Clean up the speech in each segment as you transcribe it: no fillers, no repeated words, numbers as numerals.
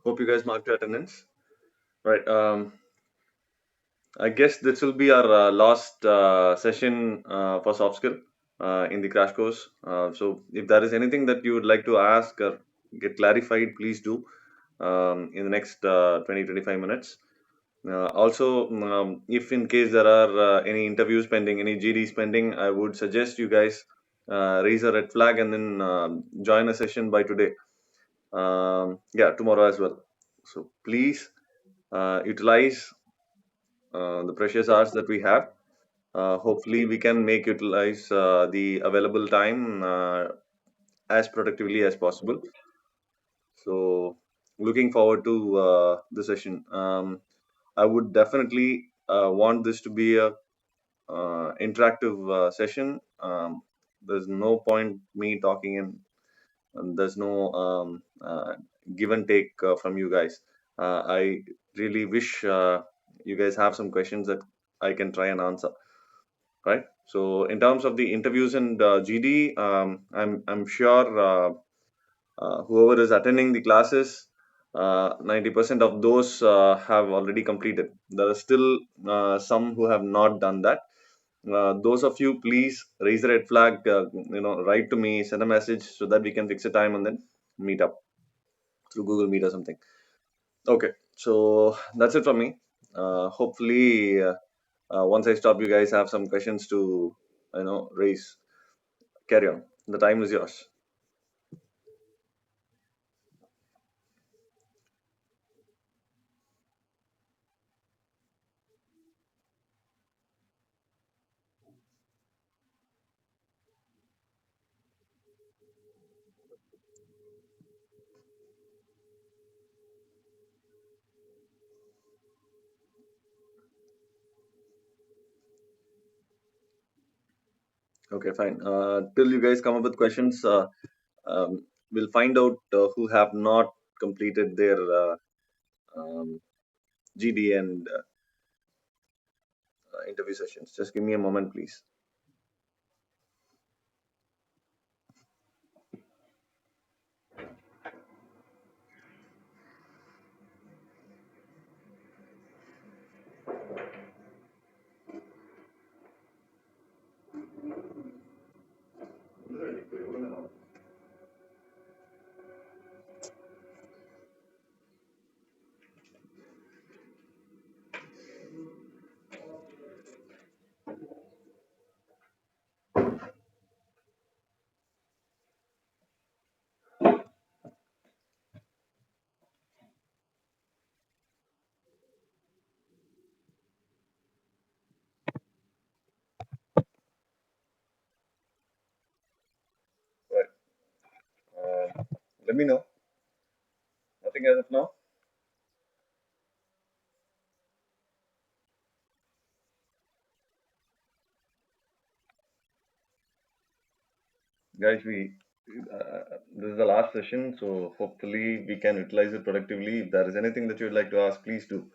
Hope you guys marked your attendance. Right. I guess this will be our last session for soft skill in the crash course. So if there is anything that you would like to ask or get clarified, please do in the next 20-25 minutes. Also, if in case there are any interviews pending, any GDs pending, I would suggest you guys raise a red flag and then join a session by today. Yeah, tomorrow as well. So please utilize the precious hours that we have. Hopefully, we can make utilize the available time as productively as possible. So, looking forward to the session. I would definitely want this to be a interactive session. There's no point me talking and there's no give and take from you guys. I really wish you guys have some questions that I can try and answer. Right. So in terms of the interviews and GD, I'm sure whoever is attending the classes, 90% of those have already completed. There are still some who have not done that. Those of you, please raise a red flag. Write to me, send a message so that we can fix a time and then meet up through Google Meet or something. Okay, so that's it from me. Hopefully, once I stop, you guys have some questions to raise. Carry on. The time is yours. Okay, fine. Till you guys come up with questions, we'll find out who have not completed their um, GD and interview sessions. Just give me a moment, please. Right. Let me know. Nothing as of now. Guys, this is the last session, so hopefully we can utilize it productively. If there is anything that you would like to ask, please do.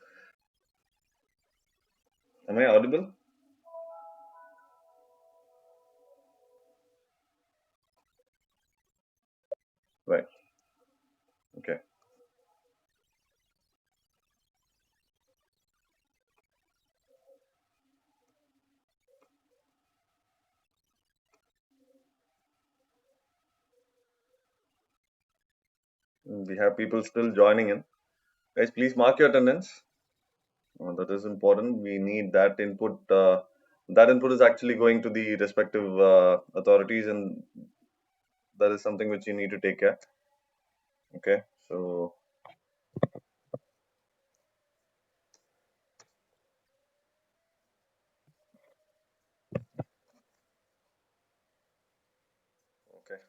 Am I audible? Right. Okay. We have people still joining in. Guys, please mark your attendance. That is important. We need that input. That input is actually going to the respective authorities, and that is something which you need to take care. Okay. So, okay.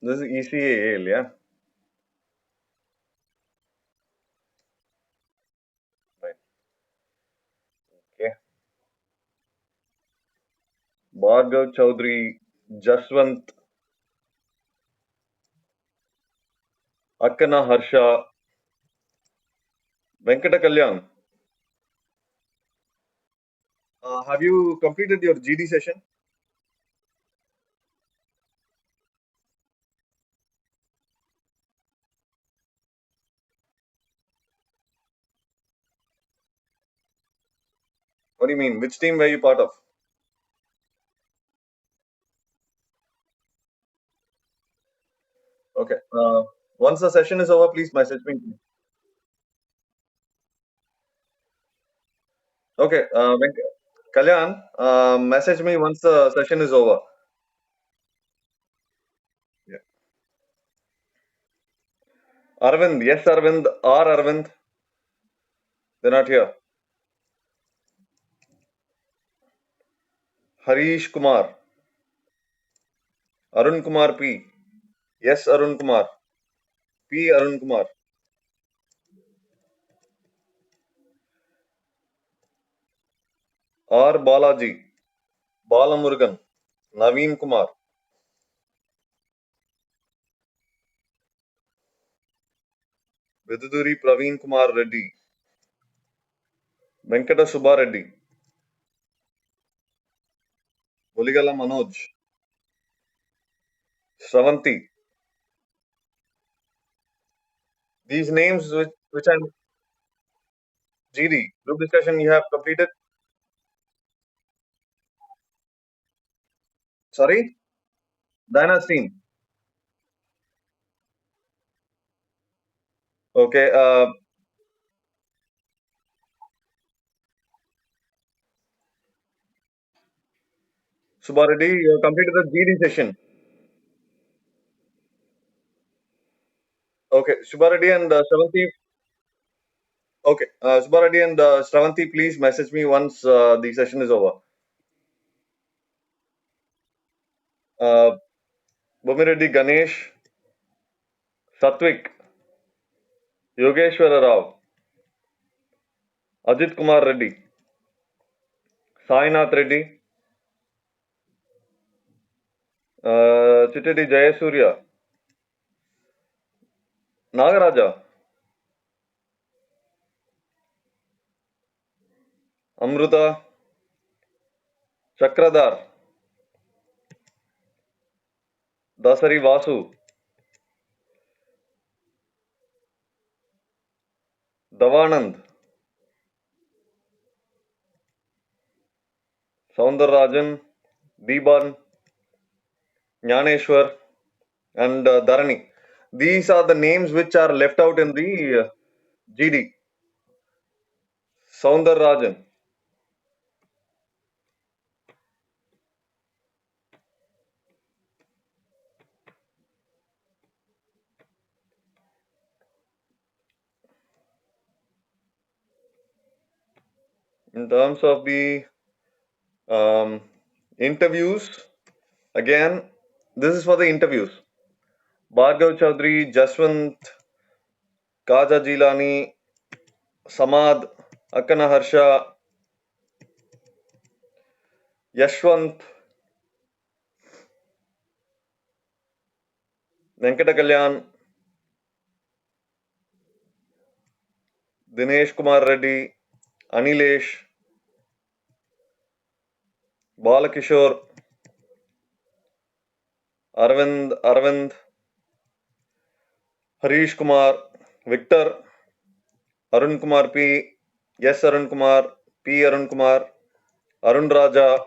This is ECAL, yeah. Right. Okay. Bhargav Chaudhary, Jaswant, Akkana Harsha, Venkata Kalyan. Have you completed your GD session? What do you mean? Which team were you part of? Okay. Once the session is over, please message me. Okay. Kalyan, message me once the session is over. Yeah. Arvind, yes, Arvind, or Arvind, they're not here. Harish Kumar, Arun Kumar P. Yes, Arun Kumar. P. Arun Kumar. R. Balaji, Balamurugan, Naveen Kumar, Viduduri Praveen Kumar Reddy, Venkata Subbareddy, Oligala Manoj, Sravanti. These names which I'm GD, group discussion you have completed. Sorry? Diana's team. Okay. Subbareddy, you have completed the GD session. Okay. Subbareddy and Sravanti. Okay. Subbareddy and Sravanti, please message me once the session is over. Uh, Bomireddy Ganesh, Satwik, Yogeshwara Rao, Ajit Kumar Reddy, Sainath Reddy, Chittedi Jayasurya, Nagaraja, Amruta, Chakradar, Dasari Vasu, Davanand, Soundararajan, Deeban, Jnaneshwar, and Dharani. These are the names which are left out in the GD. Soundararajan. In terms of the um, interviews, again, this is for the interviews. Bhargav Chaudhary, Jaswant, Kaja Jilani, Samad, Akana Harsha, Yashwant, Venkata Kalyan, Dinesh Kumar Reddy, Anilesh, Balakishore, Arvind, Harish Kumar, Victor, Arun Kumar P, yes Arun Kumar, P Arun Kumar, Arun Raja,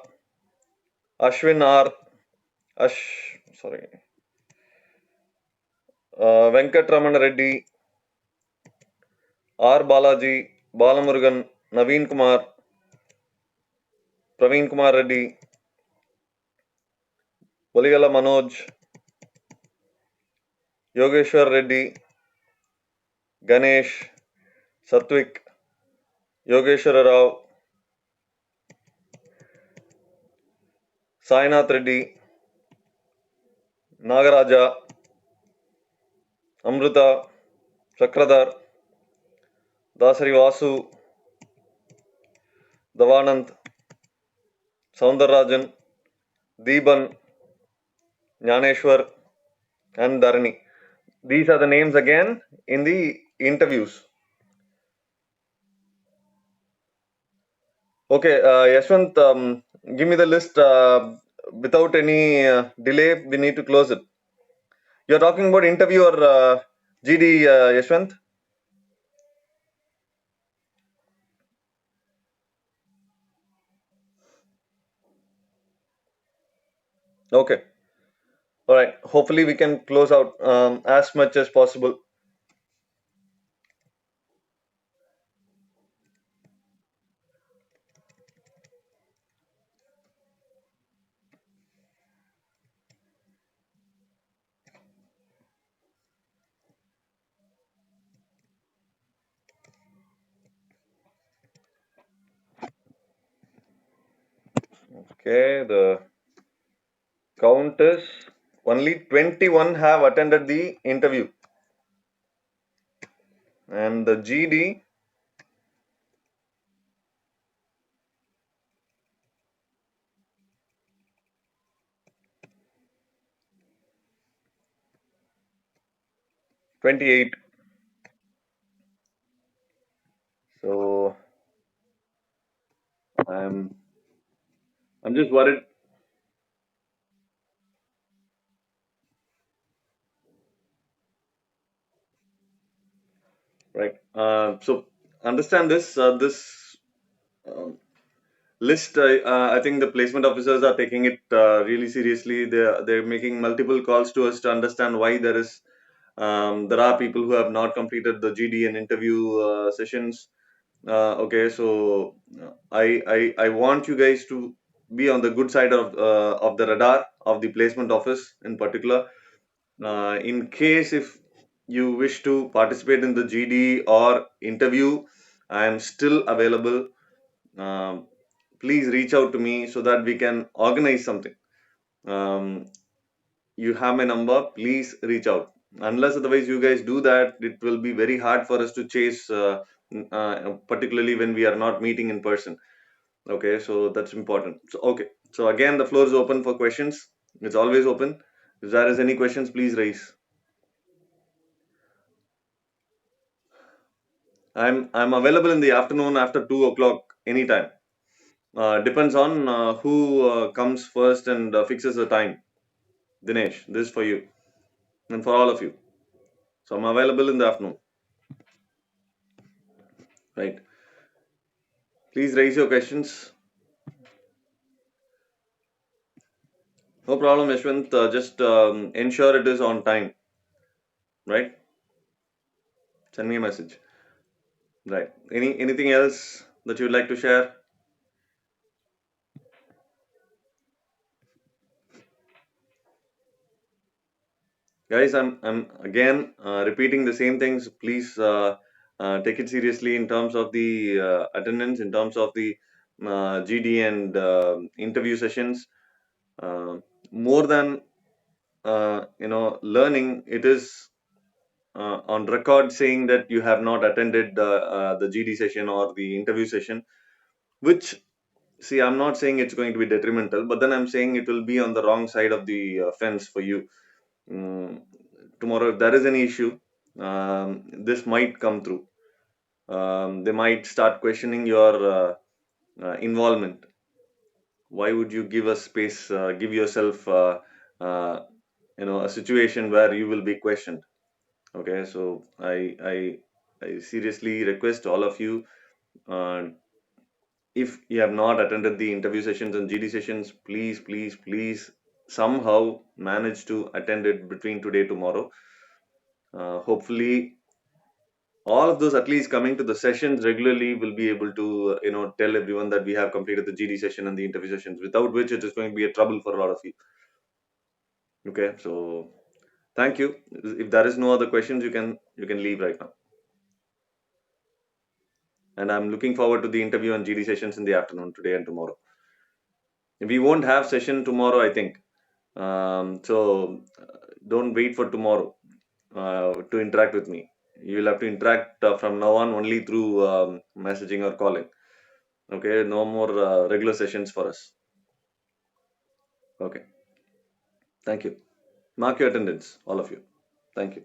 Ashwin R, sorry, Venkat Raman Reddy, R Balaji, Balamurugan, Naveen Kumar, Praveen Kumar Reddy, Oligala Manoj, Yogeshwar Reddy, Ganesh, Satwik, Yogeshwara Rao, Sainath Reddy, Nagaraja, Amruta, Chakradhar, Dasari Vasu, Davanand, Soundararajan, Deeban, Jnaneshwar, and Dharani. These are the names again in the interviews. Okay, Yashwant, give me the list without any delay. We need to close it. You're talking about interview or GD, Yashwant? Okay. All right. Hopefully, we can close out as much as possible. Okay. The count is only 21 have attended the interview, and the GD 28. So I'm I'm just worried, right? So understand this. This um, list, I think the placement officers are taking it really seriously. They're making multiple calls to us to understand why there are people who have not completed the GD and interview sessions. Okay, so I want you guys to be on the good side of the radar of the placement office in particular. In case if you wish to participate in the GD or interview, I am still available. Um, Please reach out to me so that we can organize something. Um, you have my number. Please reach out. Unless otherwise you guys do that, it will be very hard for us to chase, particularly when we are not meeting in person. Okay, so that's important. So okay, so again, the floor is open for questions. It's always open. If there is any questions, please raise. I'm available in the afternoon after 2 o'clock anytime. Depends on who comes first and fixes the time. Dinesh, this is for you and for all of you. So I'm available in the afternoon. Right. Please raise your questions. No problem, Yashwant. Just ensure it is on time. Right. Send me a message. Right. Anything else that you'd like to share, guys? I'm again repeating the same things. Please take it seriously in terms of the attendance, in terms of the GD and interview sessions. Uh, More than learning, it is on record saying that you have not attended the GD session or the interview session, which, see, I'm not saying it's going to be detrimental, but then I'm saying it will be on the wrong side of the fence for you. Mm, Tomorrow, if there is any issue, this might come through. They might start questioning your involvement. Why would you give a space, give yourself, uh, a situation where you will be questioned? Okay, so I seriously request all of you, uh, if you have not attended the interview sessions and GD sessions, please somehow manage to attend it between today tomorrow. Hopefully, all of those at least coming to the sessions regularly will be able to tell everyone that we have completed the GD session and the interview sessions. Without which, it is going to be a trouble for a lot of you. Okay, so thank you. If there is no other questions, you can leave right now. And I'm looking forward to the interview and GD sessions in the afternoon today and tomorrow. We won't have session tomorrow, I think. So don't wait for tomorrow to interact with me. You'll have to interact from now on only through messaging or calling. Okay, no more regular sessions for us. Okay, thank you. Mark your attendance, all of you. Thank you.